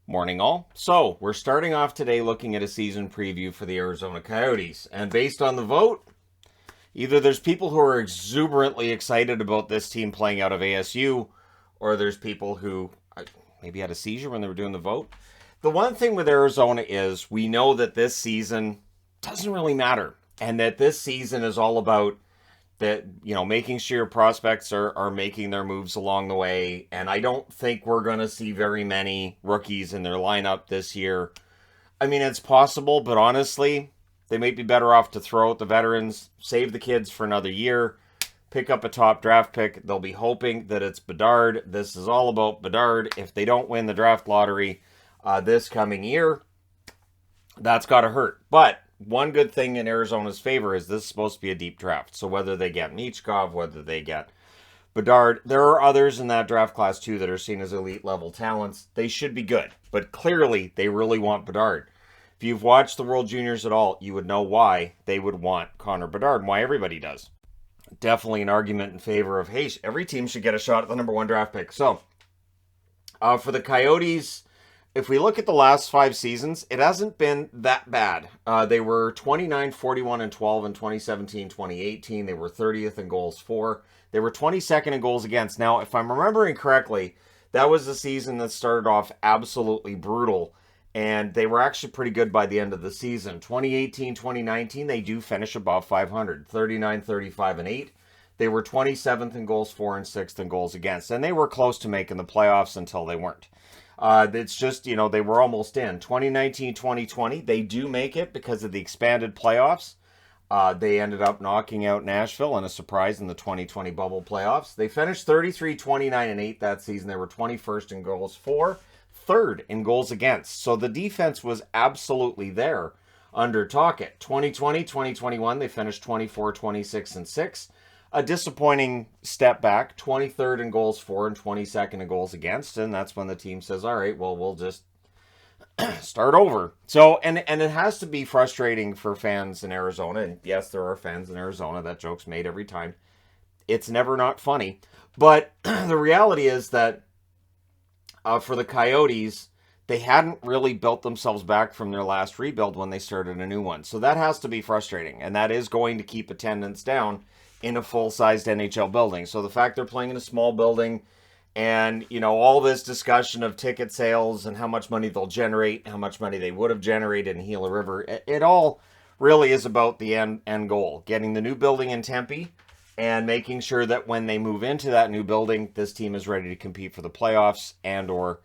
Morning, all. So, we're starting off today looking at a season preview for the Arizona Coyotes. And based on the vote, either there's people who are exuberantly excited about this team playing out of ASU, or there's people who maybe had a seizure when they were doing the vote. The one thing with Arizona is we know that this season doesn't really matter, and that this season is all about that, making sure your prospects are making their moves along the way. And I don't think we're going to see very many rookies in their lineup this year. I mean, it's possible, but honestly, they might be better off to throw out the veterans, save the kids for another year, pick up a top draft pick. They'll be hoping that it's Bedard. This is all about Bedard. If they don't win the draft lottery this coming year, that's got to hurt. But one good thing in Arizona's favor is this is supposed to be a deep draft. So whether they get Michkov, whether they get Bedard, there are others in that draft class too that are seen as elite level talents. They should be good, but clearly they really want Bedard. If you've watched the World Juniors at all, you would know why they would want Connor Bedard and why everybody does. Definitely an argument in favor of, hey, every team should get a shot at the number one draft pick. So, for the Coyotes, if we look at the last 5 seasons, it hasn't been that bad. They were 29, 41, and 12 in 2017, 2018. They were 30th in goals for. They were 22nd in goals against. Now, if I'm remembering correctly, that was a season that started off absolutely brutal, and they were actually pretty good by the end of the season. 2018, 2019, they do finish above 500, 39, 35, and 8. They were 27th in goals for and 6th in goals against, and they were close to making the playoffs until they weren't. It's just, they were almost in. 2019, 2020, they do make it because of the expanded playoffs. They ended up knocking out Nashville in a surprise in the 2020 bubble playoffs. They finished 33, 29, and 8 that season. They were 21st in goals for, 3rd in goals against. So the defense was absolutely there under Tocchet. 2020, 2021, they finished 24, 26, and 6. A disappointing step back, 23rd in goals for and 22nd in goals against, and that's when the team says, all right, well, we'll just start over. So, and it has to be frustrating for fans in Arizona, and yes, there are fans in Arizona, that joke's made every time. It's never not funny, but the reality is that for the Coyotes, they hadn't really built themselves back from their last rebuild when they started a new one. So that has to be frustrating, and that is going to keep attendance down in a full-sized NHL building. So the fact they're playing in a small building and, all this discussion of ticket sales and how much money they'll generate, how much money they would have generated in Gila River, it all really is about the end goal, getting the new building in Tempe and making sure that when they move into that new building, this team is ready to compete for the playoffs and or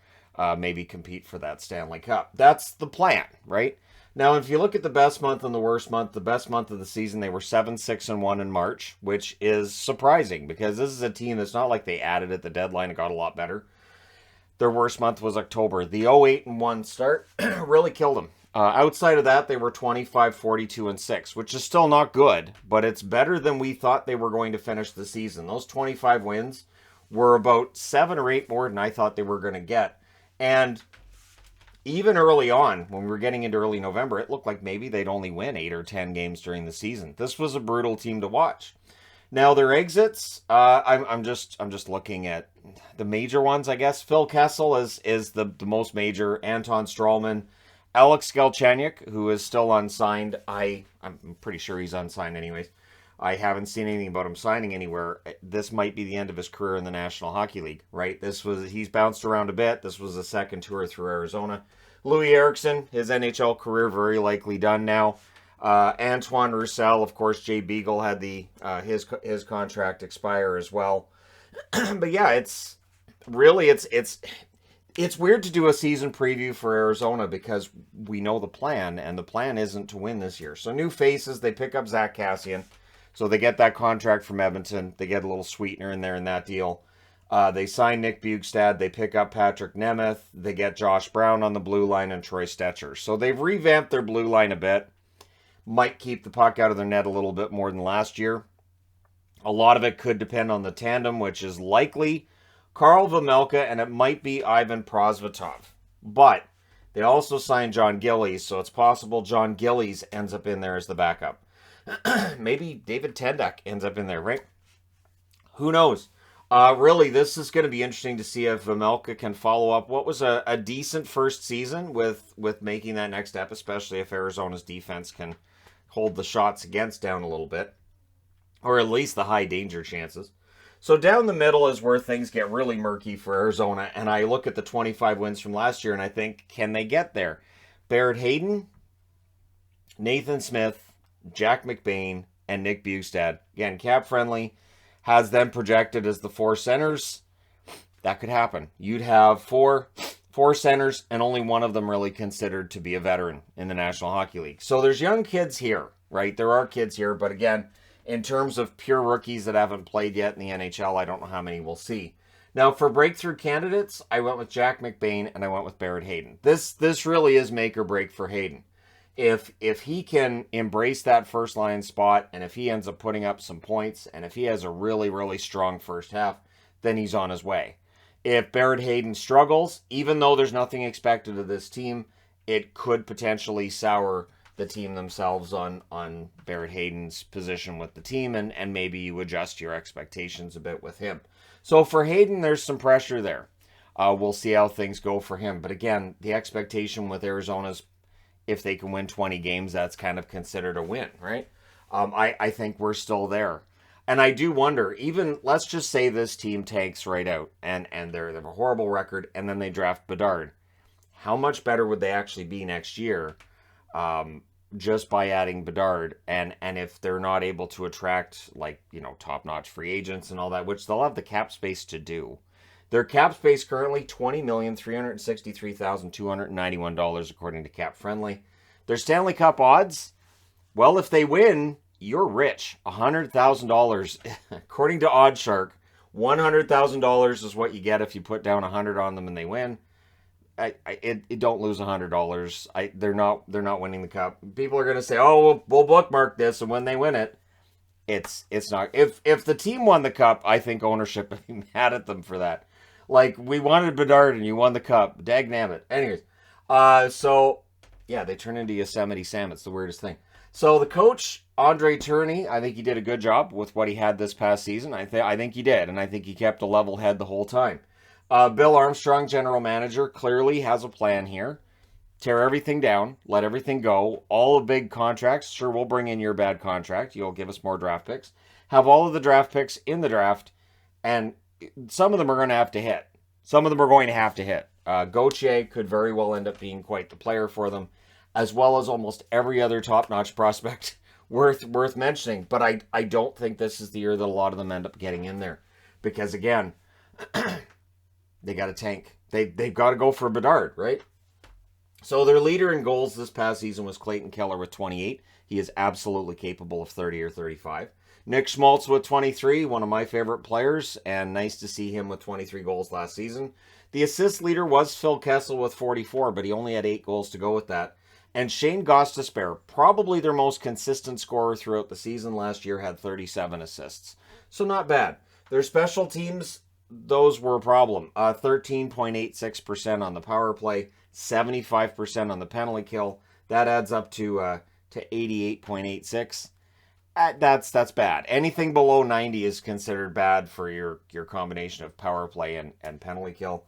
maybe compete for that Stanley Cup. That's the plan, right? Now, if you look at the best month and the worst month, the best month of the season, they were 7-6-1 in March, which is surprising because this is a team that's not like they added at the deadline and got a lot better. Their worst month was October. The 0-8-1 start really killed them. Outside of that, they were 25, 42, and 6, which is still not good, but it's better than we thought they were going to finish the season. Those 25 wins were about 7 or 8 more than I thought they were going to get. And even early on, when we were getting into early November, it looked like maybe they'd only win 8 or 10 games during the season. This was a brutal team to watch. Now their exits, I'm just looking at the major ones, I guess. Phil Kessel is the most major. Anton Strawman, Alex Galchenyuk, who is still unsigned. I'm pretty sure he's unsigned anyways. I haven't seen anything about him signing anywhere. This might be the end of his career in the National Hockey League, right? He's bounced around a bit. This was a second tour through Arizona. Louis Eriksson, his NHL career very likely done now. Antoine Roussel, of course, Jay Beagle had his contract expire as well. But yeah, it's weird to do a season preview for Arizona because we know the plan, and the plan isn't to win this year. So new faces, they pick up Zach Kassian. So they get that contract from Edmonton. They get a little sweetener in there in that deal. They sign Nick Bjugstad. They pick up Patrick Nemeth. They get Josh Brown on the blue line and Troy Stecher. So they've revamped their blue line a bit. Might keep the puck out of their net a little bit more than last year. A lot of it could depend on the tandem, which is likely Karl Vejmelka, and it might be Ivan Prosvetov. But they also signed John Gillies, so it's possible John Gillies ends up in there as the backup. Maybe David Tendak ends up in there, right? Who knows? Really, this is going to be interesting to see if Vemelka can follow up what was a decent first season with making that next step, especially if Arizona's defense can hold the shots against down a little bit, or at least the high danger chances. So down the middle is where things get really murky for Arizona, and I look at the 25 wins from last year and I think, can they get there? Barrett Hayton, Nathan Smith, Jack McBain, and Nick Bustad. Again, cap friendly, has them projected as the four centers. That could happen. You'd have four centers and only one of them really considered to be a veteran in the National Hockey League. So there's young kids here, right? There are kids here, but again, in terms of pure rookies that haven't played yet in the NHL, I don't know how many we'll see. Now, for breakthrough candidates, I went with Jack McBain and I went with Barrett Hayton. This really is make or break for Hayton. If he can embrace that first line spot, and if he ends up putting up some points, and if he has a really, really strong first half, then he's on his way. If Barrett Hayton struggles, even though there's nothing expected of this team, it could potentially sour the team themselves on Barrett Hayton's position with the team, and maybe you adjust your expectations a bit with him. So for Hayton, there's some pressure there. We'll see how things go for him. But again, the expectation with Arizona's, if they can win 20 games, that's kind of considered a win, right? I think we're still there. And I do wonder, even, let's just say this team tanks right out, and they have a horrible record, and then they draft Bedard. How much better would they actually be next year just by adding Bedard? And if they're not able to attract, like, top-notch free agents and all that, which they'll have the cap space to do. Their cap space currently $20,363,291 according to Cap Friendly. Their Stanley Cup odds, well, if they win, you're rich. $100,000 according to OddsShark. $100,000 is what you get if you put down 100 on them and they win. It don't lose $100. They're not winning the cup. People are going to say, "Oh, we'll bookmark this," and when they win it, it's not. If the team won the cup, I think ownership would be mad at them for that. Like, we wanted Bedard and you won the cup. Dagnabbit. Anyways, so yeah, they turn into Yosemite Sam. It's the weirdest thing. So the coach, Andre Tourigny, I think he did a good job with what he had this past season. I think he did, and I think he kept a level head the whole time. Bill Armstrong, general manager, clearly has a plan here. Tear everything down, let everything go. All the big contracts, sure, we'll bring in your bad contract. You'll give us more draft picks. Have all of the draft picks in the draft, and some of them are going to have to hit. Some of them are going to have to hit. Gauthier could very well end up being quite the player for them, as well as almost every other top-notch prospect worth mentioning. But I don't think this is the year that a lot of them end up getting in there. Because, again, they got to tank. They've got to go for Bedard, right? So their leader in goals this past season was Clayton Keller with 28. He is absolutely capable of 30 or 35. Nick Schmaltz with 23, one of my favorite players, and nice to see him with 23 goals last season. The assist leader was Phil Kessel with 44, but he only had 8 goals to go with that. And Shane Gostisbehere, probably their most consistent scorer throughout the season last year, had 37 assists. So not bad. Their special teams, those were a problem. 13.86% on the power play, 75% on the penalty kill. That adds up to 88.86. That's bad. Anything below 90 is considered bad for your combination of power play and penalty kill.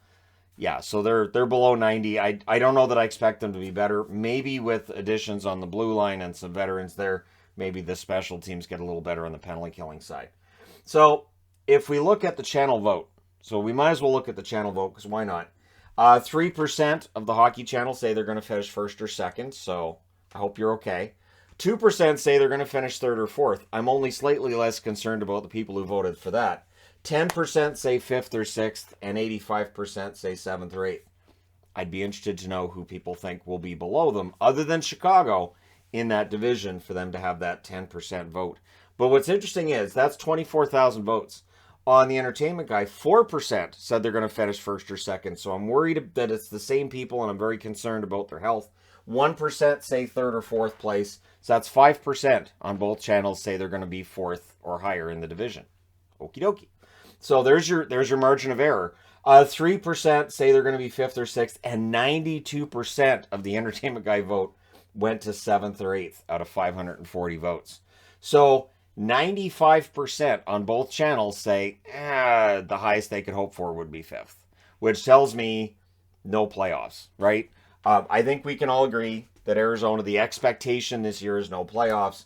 Yeah, so they're below 90. I don't know that I expect them to be better. Maybe with additions on the blue line and some veterans there, maybe the special teams get a little better on the penalty killing side. So if we look at the channel vote, so we might as well look at the channel vote, because why not? 3% of the hockey channel say they're going to finish first or second, so I hope you're okay. 2% say they're going to finish third or fourth. I'm only slightly less concerned about the people who voted for that. 10% say fifth or sixth, and 85% say seventh or eighth. I'd be interested to know who people think will be below them, other than Chicago, in that division for them to have that 10% vote. But what's interesting is that's 24,000 votes. On the Entertainment Guy, 4% said they're going to finish first or second, so I'm worried that it's the same people, and I'm very concerned about their health. 1% say third or fourth place, so that's 5% on both channels say they're going to be fourth or higher in the division. Okie dokie. So there's your margin of error. 3% say they're going to be fifth or sixth, and 92% of the Entertainment Guy vote went to seventh or eighth out of 540 votes. So 95% on both channels say the highest they could hope for would be 5th, which tells me no playoffs, right? I think we can all agree that Arizona, the expectation this year is no playoffs.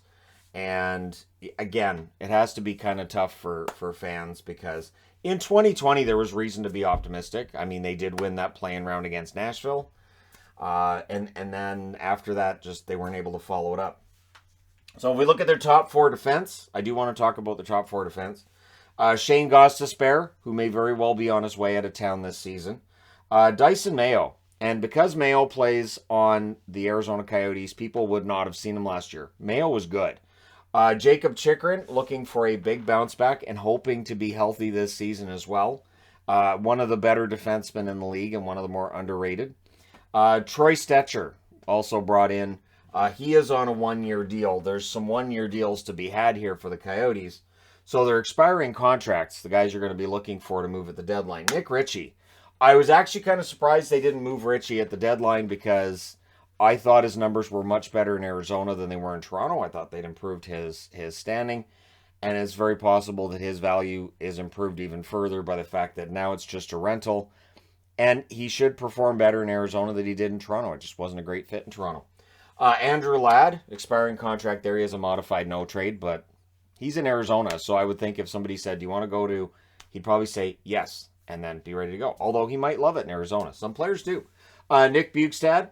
And again, it has to be kind of tough for fans because in 2020, there was reason to be optimistic. I mean, they did win that play-in round against Nashville. And then after that, just they weren't able to follow it up. So if we look at their top 4 defense, I do want to talk about the top 4 defense. Shane Gostisbehere, who may very well be on his way out of town this season. Dyson Mayo. And because Mayo plays on the Arizona Coyotes, people would not have seen him last year. Mayo was good. Jacob Chychrun, looking for a big bounce back and hoping to be healthy this season as well. One of the better defensemen in the league and one of the more underrated. Troy Stecher, also brought in. He is on a 1-year deal. There's some 1-year deals to be had here for the Coyotes. So they're expiring contracts. The guys you're going to be looking for to move at the deadline. Nick Ritchie. I was actually kind of surprised they didn't move Ritchie at the deadline because I thought his numbers were much better in Arizona than they were in Toronto. I thought they'd improved his standing. And it's very possible that his value is improved even further by the fact that now it's just a rental. And he should perform better in Arizona than he did in Toronto. It just wasn't a great fit in Toronto. Andrew Ladd, expiring contract there. He has a modified no trade, but he's in Arizona. So I would think if somebody said, do you want to go to, he'd probably say yes and then be ready to go. Although he might love it in Arizona. Some players do. Nick Bjugstad,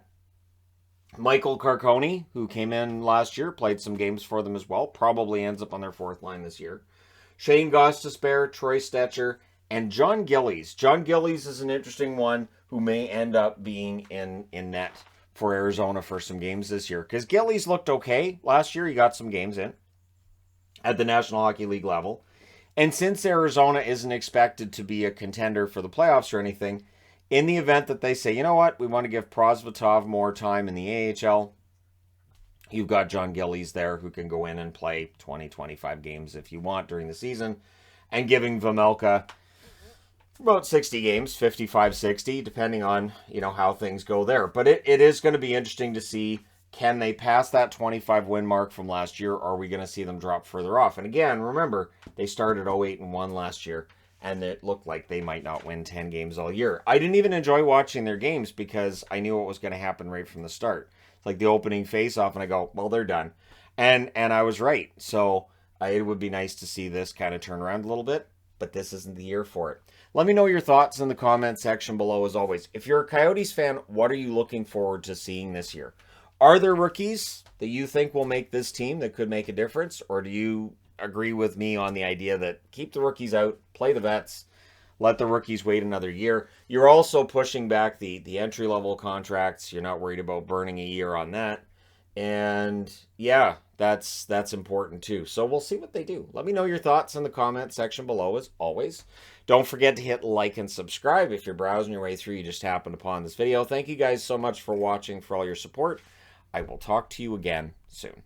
Michael Carcone, who came in last year, played some games for them as well. Probably ends up on their 4th line this year. Shane Gostisbehere, Troy Stecher, and John Gillies. John Gillies is an interesting one who may end up being in net for Arizona for some games this year. Because Gillies looked okay last year. He got some games in at the National Hockey League level. And since Arizona isn't expected to be a contender for the playoffs or anything, in the event that they say, you know what, we want to give Prosvetov more time in the AHL, you've got John Gillies there who can go in and play 20, 25 games if you want during the season, and giving Vejmelka about 60 games, 55, 60, depending on, how things go there. But it is going to be interesting to see, can they pass that 25 win mark from last year, or are we going to see them drop further off? And again, remember, they started 0-8-1 last year, and it looked like they might not win 10 games all year. I didn't even enjoy watching their games because I knew what was going to happen right from the start. It's like the opening face-off, and I go, well, they're done. And I was right. So it would be nice to see this kind of turn around a little bit, but this isn't the year for it. Let me know your thoughts in the comment section below, as always. If you're a Coyotes fan, what are you looking forward to seeing this year? Are there rookies that you think will make this team that could make a difference? Or do you agree with me on the idea that keep the rookies out, play the vets, let the rookies wait another year? You're also pushing back the entry-level contracts. You're not worried about burning a year on that. And yeah, that's important too. So we'll see what they do. Let me know your thoughts in the comment section below, as always. Don't forget to hit like and subscribe if you're browsing your way through. You just happened upon this video. Thank you guys so much for watching, for all your support. I will talk to you again soon.